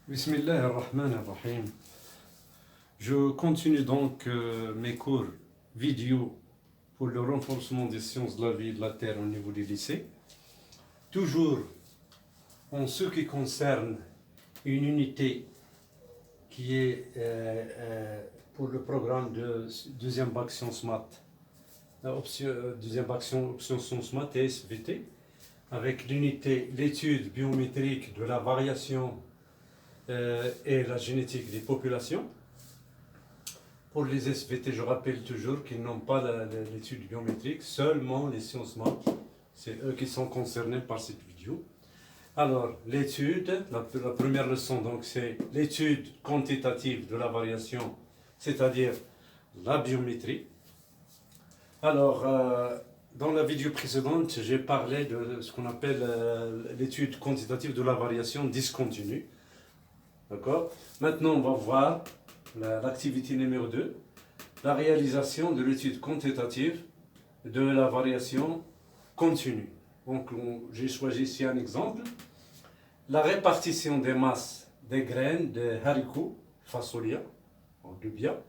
Bismillah ar-Rahman ar-Rahim. Je continue donc mes cours vidéo pour le renforcement des sciences de la vie et de la Terre au niveau du lycée. Toujours en ce qui concerne une unité qui est pour le programme de deuxième bac sciences maths, deuxième bac option sciences maths et SVT, avec l'unité l'étude biométrique de la variation et la génétique des populations. Pour les SVT, je rappelle toujours qu'ils n'ont pas l'étude biométrique, seulement les sciences maths. C'est eux qui sont concernés par cette vidéo. Alors, l'étude, la première leçon, donc, c'est l'étude quantitative de la variation, c'est-à-dire la biométrie. Alors, dans la vidéo précédente, j'ai parlé de ce qu'on appelle l'étude quantitative de la variation discontinue. D'accord? Maintenant, on va voir l'activité numéro 2, la réalisation de l'étude quantitative de la variation continue. Donc, j'ai choisi ici un exemple. La répartition des masses des graines de haricots, fasolia, de bia.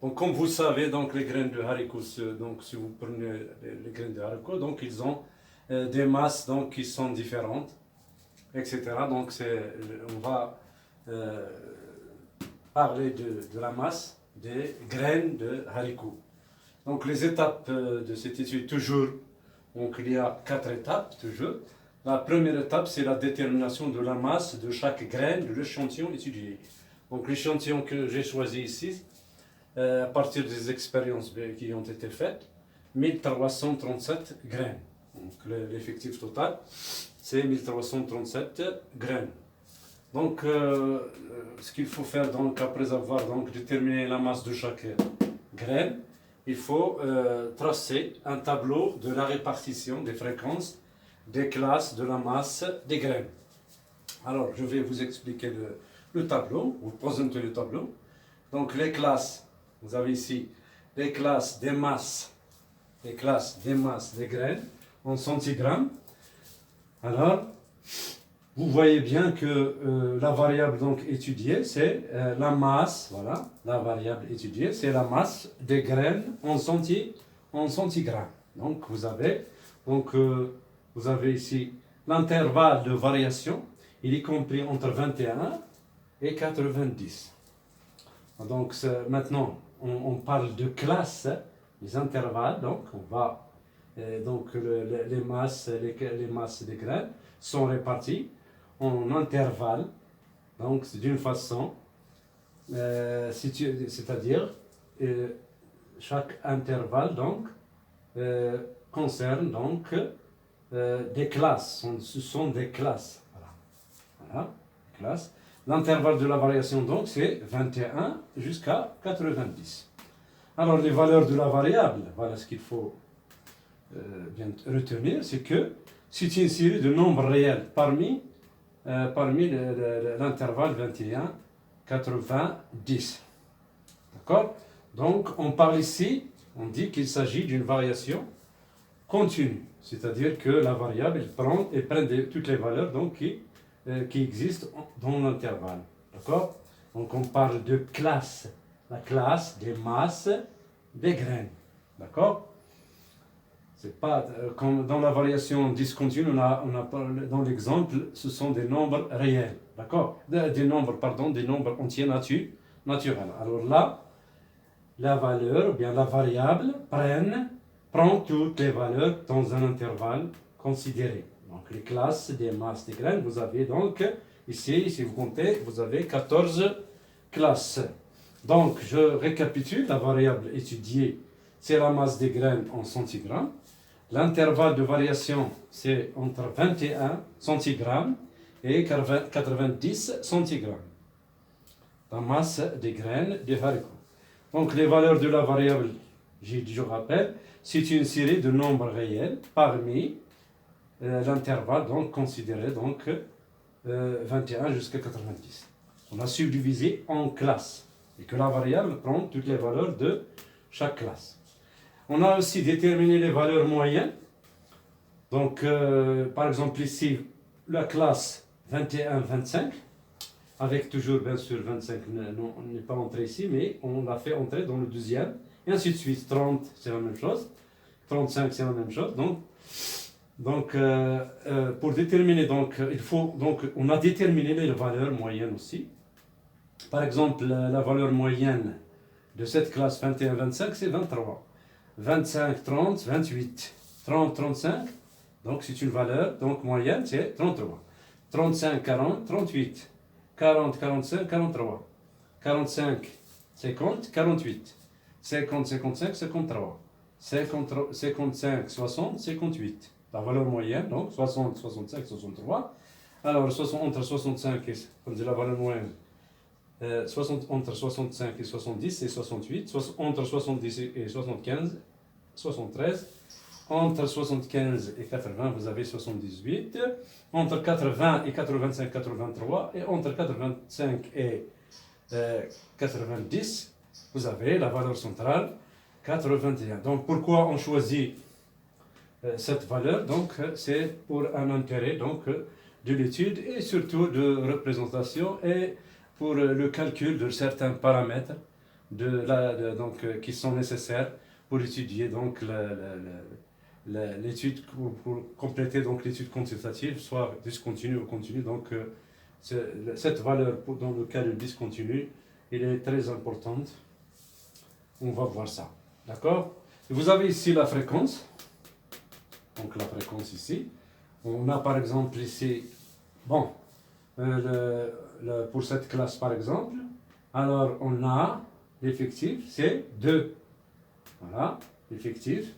Donc, comme vous savez, donc, les graines de haricots, donc, si vous prenez les graines de haricots, donc, ils ont des masses donc, qui sont différentes, etc. Donc, on va parler de la masse des graines de haricots. Donc les étapes de cette étude, toujours, donc il y a 4 étapes, toujours. La première étape, c'est la détermination de la masse de chaque graine de l'échantillon étudié. Donc l'échantillon que j'ai choisi ici, à partir des expériences qui ont été faites, 1337 graines. Donc l'effectif total, c'est 1337 graines. Donc, ce qu'il faut faire donc, après avoir donc, déterminé la masse de chaque graine, il faut tracer un tableau de la répartition des fréquences des classes de la masse des graines. Alors, je vais vous expliquer le tableau, vous présenter le tableau. Donc, les classes, vous avez ici les classes des masses des graines en centigrammes. Alors, vous voyez bien que la variable donc étudiée, c'est la masse, voilà, la variable étudiée, c'est la masse des graines en centigrammes. Donc vous avez ici l'intervalle de variation, il est compris entre 21 et 90. Donc maintenant, on parle de classes, les intervalles, donc on va, les masses des graines sont réparties en intervalles, donc c'est d'une façon, c'est-à-dire chaque intervalle donc concerne donc des classes, ce sont des classes, voilà, classes. L'intervalle de la variation donc c'est 21 jusqu'à 90. Alors les valeurs de la variable, voilà ce qu'il faut bien retenir, c'est que c'est une série de nombres réels parmi l'intervalle 21, 90. D'accord? Donc, on parle ici, on dit qu'il s'agit d'une variation continue. C'est-à-dire que la variable, elle prend toutes les valeurs donc, qui existent dans l'intervalle. D'accord? Donc, on parle de classe. La classe des masses des graines. D'accord? C'est pas comme dans la variation discontinue, on a dans l'exemple, ce sont des nombres réels, d'accord? Des nombres entiers naturels. Alors là, la valeur, ou bien la variable, prend toutes les valeurs dans un intervalle considéré. Donc les classes des masses des graines, vous avez donc ici, si vous comptez, vous avez 14 classes. Donc je récapitule, la variable étudiée, c'est la masse des graines en centigrammes. L'intervalle de variation, c'est entre 21 centigrammes et 90 centigrammes. La masse des graines des haricots. Donc les valeurs de la variable, je rappelle, c'est une série de nombres réels parmi l'intervalle donc considéré donc 21 jusqu'à 90. On a subdivisé en classes et que la variable prend toutes les valeurs de chaque classe. On a aussi déterminé les valeurs moyennes. Donc, par exemple, ici, la classe 21-25. avec toujours bien sûr 25, on n'est pas entré ici, mais on l'a fait entrer dans le deuxième, et ainsi de suite. 30, c'est la même chose, 35, c'est la même chose. Pour déterminer, on a déterminé les valeurs moyennes aussi. Par exemple, la valeur moyenne de cette classe 21-25, c'est 23. 25-30, 28. 30-35, donc c'est une valeur donc moyenne, c'est 33. 35-40, 38. 40-45, 43. 45-50, 48. 50-55, 53. 55-60, 58. La valeur moyenne, donc 60, 65, 63. Alors, entre 65 et, comme dit la valeur moyenne, entre 65 et 70, c'est 68. Entre 70 et 75, 73. Entre 75 et 80, vous avez 78. Entre 80 et 85, 83. Et entre 85 et 90, vous avez la valeur centrale 81. Donc, pourquoi on choisit cette valeur? Donc, c'est pour un intérêt de l'étude et surtout de représentation et pour le calcul de certains paramètres qui sont nécessaires pour étudier l'étude, pour compléter l'étude quantitative, soit discontinue ou continue. Donc, cette valeur dans le cas de discontinu, elle est très importante. On va voir ça. D'accord? Vous avez ici la fréquence. Donc, la fréquence ici. On a par exemple ici, bon, pour cette classe par exemple, alors on a l'effectif, c'est 2. Voilà, l'effectif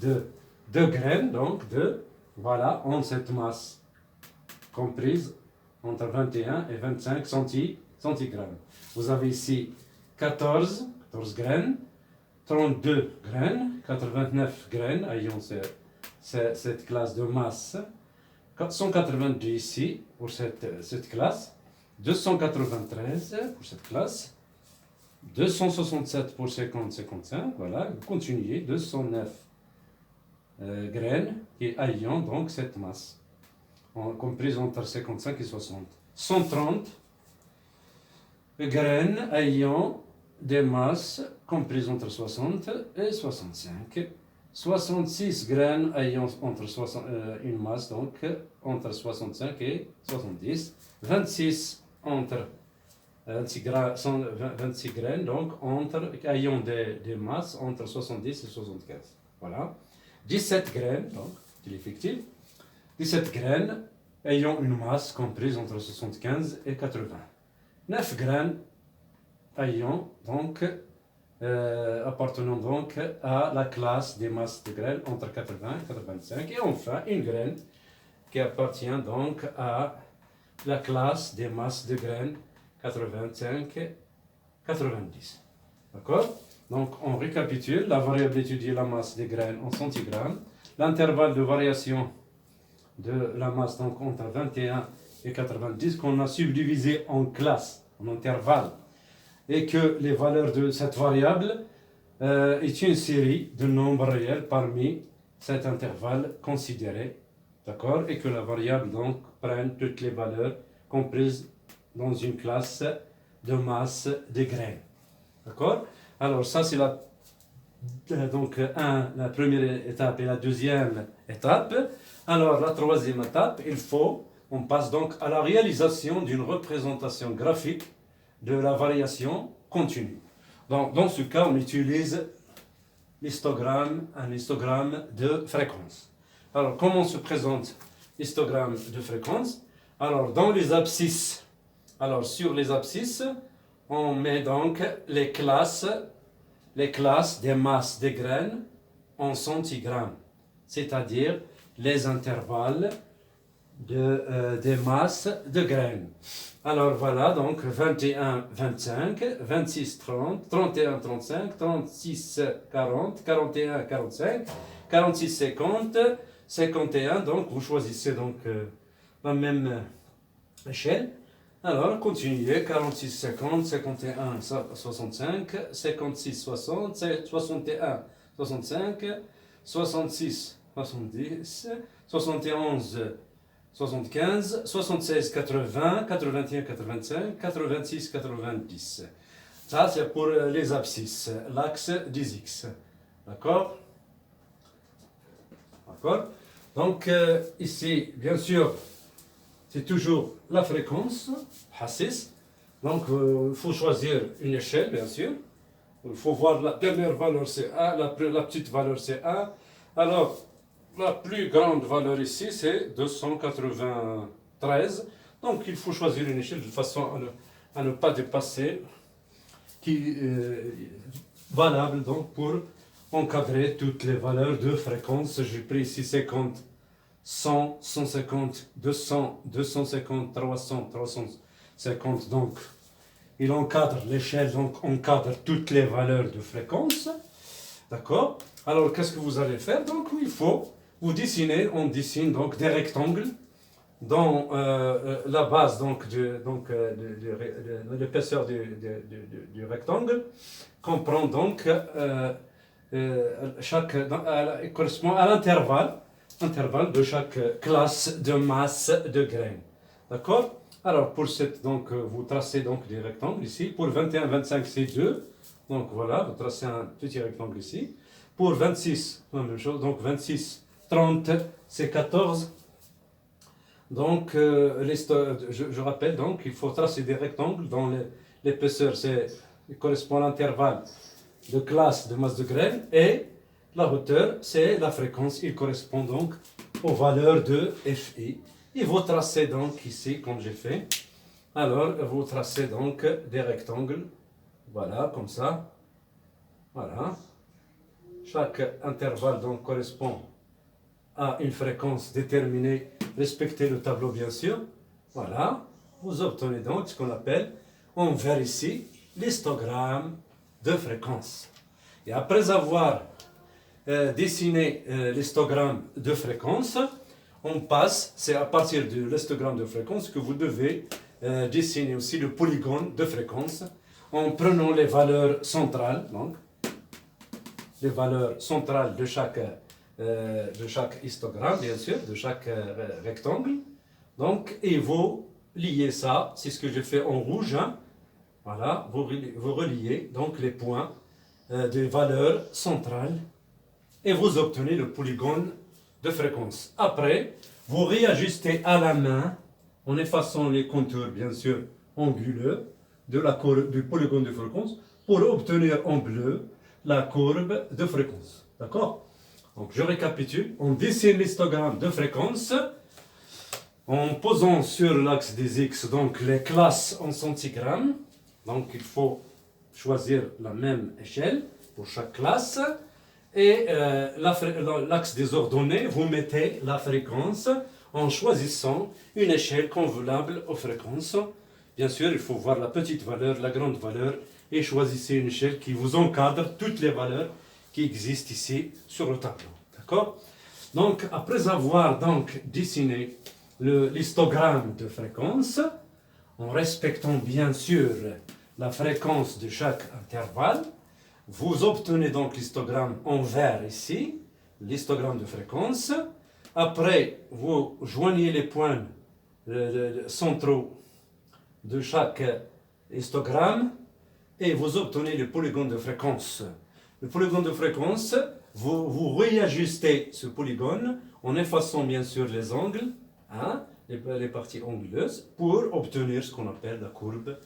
de 2 graines, donc 2, voilà, en cette masse comprise entre 21 et 25 centigrammes. Vous avez ici 14 graines, 32 graines, 89 graines, ayant cette classe de masse, 190 ici pour cette classe, 293 pour cette classe, 267 pour 50-55, voilà, continuez, 209 graines qui ayant donc cette masse, comprise entre 55 et 60. 130 graines ayant des masses comprises entre 60 et 65. 66 graines ayant une masse donc entre 65 et 70. 26 graines donc ayant des masses entre 70 et 75. Voilà. 17 graines, donc, c'est l'effectif. 17 graines ayant une masse comprise entre 75 et 80. 9 graines ayant donc appartenant donc à la classe des masses de graines entre 80 et 85. Et enfin, une graine qui appartient donc à la classe des masses de graines 85-90. D'accord? Donc, on récapitule. La variable étudiée, la masse des graines en centigrammes. L'intervalle de variation de la masse donc entre 21 et 90 qu'on a subdivisé en classes, en intervalles. Et que les valeurs de cette variable est une série de nombres réels parmi cet intervalle considéré. D'accord? Et que la variable donc prenne toutes les valeurs comprises dans une classe de masse de graines. D'accord? Alors ça c'est la première étape et la deuxième étape. Alors la troisième étape, on passe donc à la réalisation d'une représentation graphique de la variation continue. Donc dans ce cas, on utilise un histogramme de fréquence. Alors comment se présente l'histogramme de fréquence? Alors dans les abscisses, sur les abscisses, on met donc les classes des masses des graines en centigrammes, c'est-à-dire les intervalles des masses de graines. Alors voilà, donc 21, 25, 26, 30, 31, 35, 36, 40, 41, 45, 46, 50, 51, donc vous choisissez donc la même échelle. Alors, continuez, 46, 50, 51, 65, 56, 60, 61, 65, 66, 70, 71, 75, 76, 80, 81, 85, 86, 90. Ça, c'est pour les abscisses, l'axe des X. D'accord? D'accord? Donc, ici, bien sûr, c'est toujours la fréquence, hassis. Donc, il faut choisir une échelle, bien sûr. Il faut voir la dernière valeur, c'est 1, la petite valeur, c'est 1. Alors, la plus grande valeur ici, c'est 293. Donc, il faut choisir une échelle de façon à ne pas dépasser, qui valable donc pour encadrer toutes les valeurs de fréquence. J'ai pris ici 50, 100, 150, 200, 250, 300, 350. Donc, il encadre l'échelle, donc encadre toutes les valeurs de fréquence. D'accord? Alors, qu'est-ce que vous allez faire? Donc, il faut vous dessiner, on dessine donc des rectangles dont la base donc, de l'épaisseur du rectangle comprend donc il correspond à l'intervalle de chaque classe de masse de graines. D'accord? Alors, pour cette, donc, vous tracez donc des rectangles ici. Pour 21, 25, c'est 2. Donc voilà, vous tracez un petit rectangle ici. Pour 26, la même chose. Donc 26, 30, c'est 14. Donc, je rappelle, donc, il faut tracer des rectangles dont l'épaisseur correspond à l'intervalle de classe de masse de graines et la hauteur, c'est la fréquence. Il correspond donc aux valeurs de Fi. Et vous tracez donc ici, comme j'ai fait. Alors, vous tracez donc des rectangles. Voilà, comme ça. Voilà. Chaque intervalle donc correspond à une fréquence déterminée. Respectez le tableau, bien sûr. Voilà. Vous obtenez donc ce qu'on appelle, on verra ici, l'histogramme de fréquence. Et après avoir dessiné l'histogramme de fréquence, on passe, c'est à partir de l'histogramme de fréquence que vous devez dessiner aussi le polygone de fréquence en prenant les valeurs centrales, donc les valeurs centrales de chaque histogramme, bien sûr, de chaque rectangle. Donc, et vous liez ça, c'est ce que j'ai fait en rouge, hein. Voilà, vous reliez donc les points des valeurs centrales et vous obtenez le polygone de fréquence. Après, vous réajustez à la main, en effaçant les contours, bien sûr, anguleux du polygone de fréquence, pour obtenir en bleu la courbe de fréquence. D'accord? Donc, je récapitule. On dessine l'histogramme de fréquence en posant sur l'axe des X donc les classes en centigrammes. Donc, il faut choisir la même échelle pour chaque classe. Et l'axe des ordonnées, vous mettez la fréquence en choisissant une échelle convenable aux fréquences. Bien sûr, il faut voir la petite valeur, la grande valeur, et choisissez une échelle qui vous encadre toutes les valeurs qui existent ici sur le tableau. D'accord? Donc, après avoir donc dessiné l'histogramme de fréquence, en respectant bien sûr la fréquence de chaque intervalle, vous obtenez donc l'histogramme en vert ici, l'histogramme de fréquence. Après, vous joignez les points centraux de chaque histogramme et vous obtenez le polygone de fréquence. Le polygone de fréquence, vous réajustez ce polygone en effaçant bien sûr les angles, hein, les parties anguleuses, pour obtenir ce qu'on appelle la courbe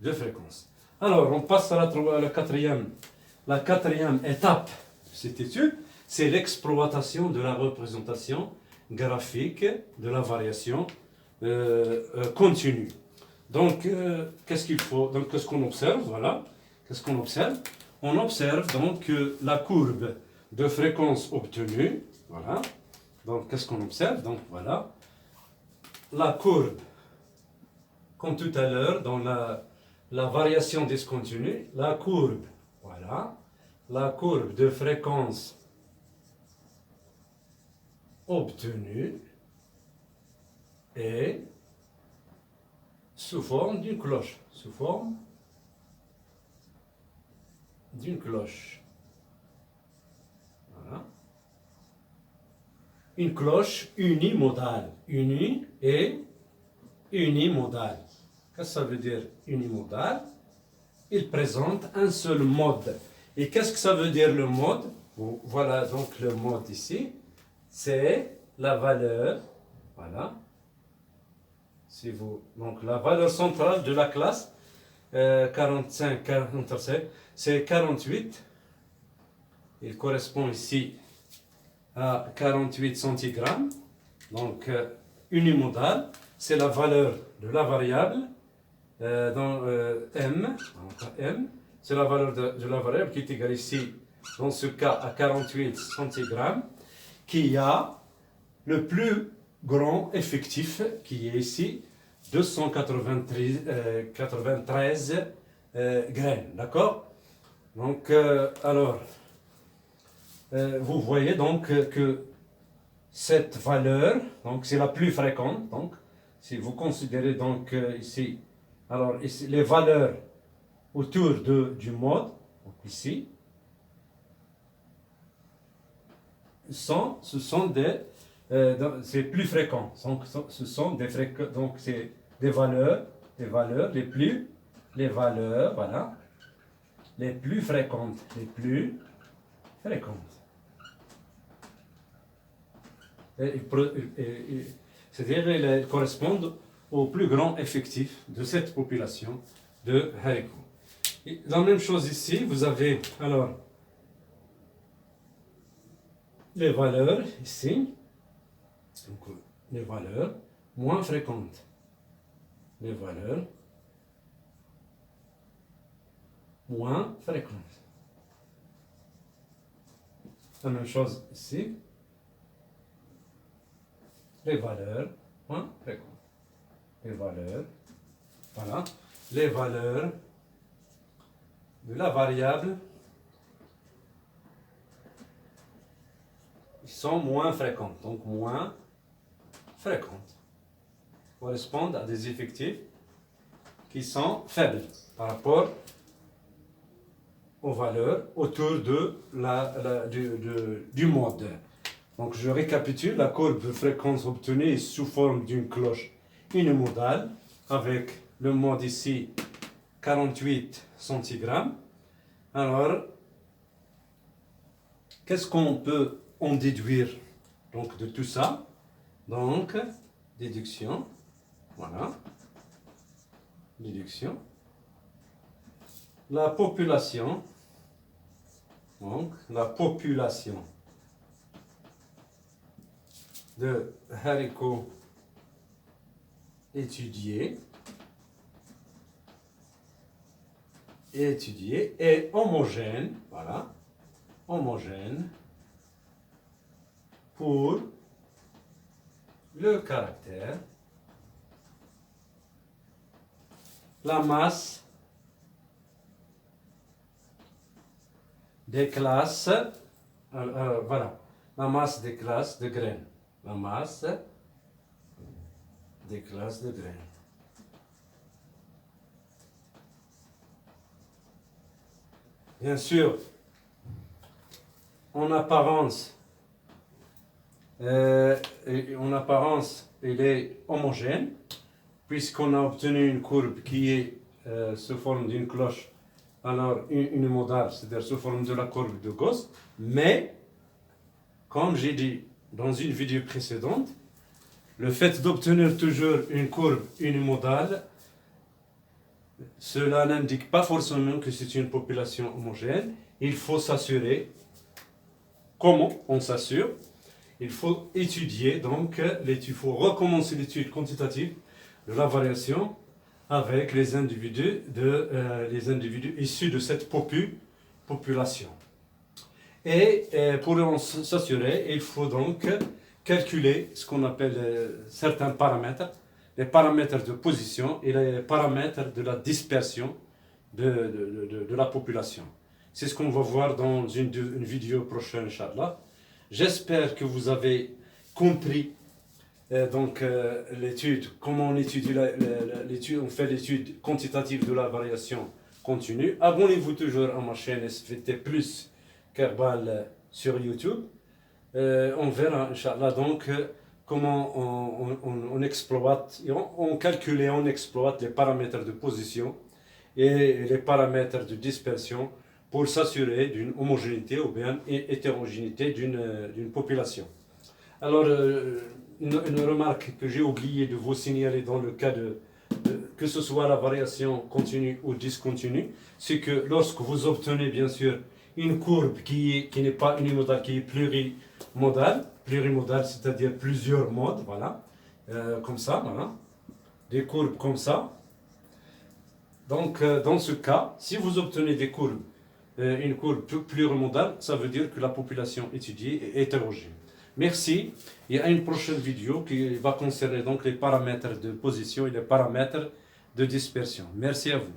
de fréquence. Alors, on passe à la quatrième étape de cette étude, c'est l'exploitation de la représentation graphique de la variation continue. Donc, qu'est-ce qu'il faut? Donc, qu'est-ce qu'on observe? Voilà. Qu'est-ce qu'on observe? On observe donc la courbe de fréquence obtenue. Voilà. Donc, qu'est-ce qu'on observe? Donc, voilà. La courbe, comme tout à l'heure, dans la variation discontinue, la courbe, voilà. La courbe de fréquence obtenue est sous forme d'une cloche. Sous forme d'une cloche. Voilà. une cloche unimodale. Uni et unimodale. Qu'est-ce que ça veut dire unimodale? Il présente un seul mode. Et qu'est-ce que ça veut dire le mode? Voilà donc le mode ici. C'est la valeur, voilà. Si vous, donc la valeur centrale de la classe, 45, 47, c'est 48. Il correspond ici à 48 centigrammes. Donc unimodal, c'est la valeur de la variable dans M. M, c'est la valeur de la variable qui est égale ici, dans ce cas, à 48 centigrammes, qui a le plus grand effectif, qui est ici, 293 graines. D'accord? Donc, alors, vous voyez donc que cette valeur, donc c'est la plus fréquente. Donc, si vous considérez donc ici, alors ici, les valeurs autour du mode, donc ici, ce sont des, c'est plus fréquent. Donc, ce sont des donc c'est des valeurs les valeurs, voilà, les plus fréquentes, C'est-à-dire qu'elles correspondent au plus grand effectif de cette population de haricots. Et la même chose ici, vous avez alors les valeurs ici, donc les valeurs moins fréquentes, les valeurs moins fréquentes. La même chose ici, les valeurs moins fréquentes. Les valeurs, voilà, les valeurs de la variable sont moins fréquentes, donc moins fréquentes, correspondent à des effectifs qui sont faibles par rapport aux valeurs autour de du mode. Donc je récapitule, la courbe de fréquence obtenue est sous forme d'une cloche unimodale avec le mode ici 48 centigrammes. Alors, qu'est-ce qu'on peut en déduire donc de tout ça? Donc, déduction, voilà, déduction. La population, donc la population de haricots étudiés est homogène, voilà, homogène pour le caractère, la masse des classes, voilà, la masse des classes de graines, la masse des classes de graines. Bien sûr, en apparence, il est homogène, puisqu'on a obtenu une courbe qui est sous forme d'une cloche, alors unimodale, c'est-à-dire sous forme de la courbe de Gauss, mais, comme j'ai dit dans une vidéo précédente, le fait d'obtenir toujours une courbe unimodale, cela n'indique pas forcément que c'est une population homogène. Il faut s'assurer. Comment on s'assure? Il faut étudier, donc il faut recommencer l'étude quantitative de la variation avec les individus issus de cette population. Et pour en s'assurer, il faut donc calculer ce qu'on appelle certains paramètres, les paramètres de position et les paramètres de la dispersion de la population. C'est ce qu'on va voir dans une vidéo prochaine, Inch'Allah. J'espère que vous avez compris l'étude, comment on étudie l'étude, on fait l'étude quantitative de la variation continue. Abonnez-vous toujours à ma chaîne SVT Plus Kerbal sur YouTube. On verra, Inch'Allah, donc, comment on exploite, on calcule et on exploite les paramètres de position et les paramètres de dispersion pour s'assurer d'une homogénéité ou bien hétérogénéité d'une population. Alors, une remarque que j'ai oublié de vous signaler dans le cas que ce soit la variation continue ou discontinue, c'est que lorsque vous obtenez bien sûr une courbe qui n'est pas unimodale, qui est plurimodale, c'est-à-dire plusieurs modes, voilà, comme ça, voilà, des courbes comme ça. Donc, dans ce cas, si vous obtenez une courbe plurimodale, ça veut dire que la population étudiée est hétérogène. Merci. Il y a une prochaine vidéo qui va concerner donc les paramètres de position et les paramètres de dispersion. Merci à vous.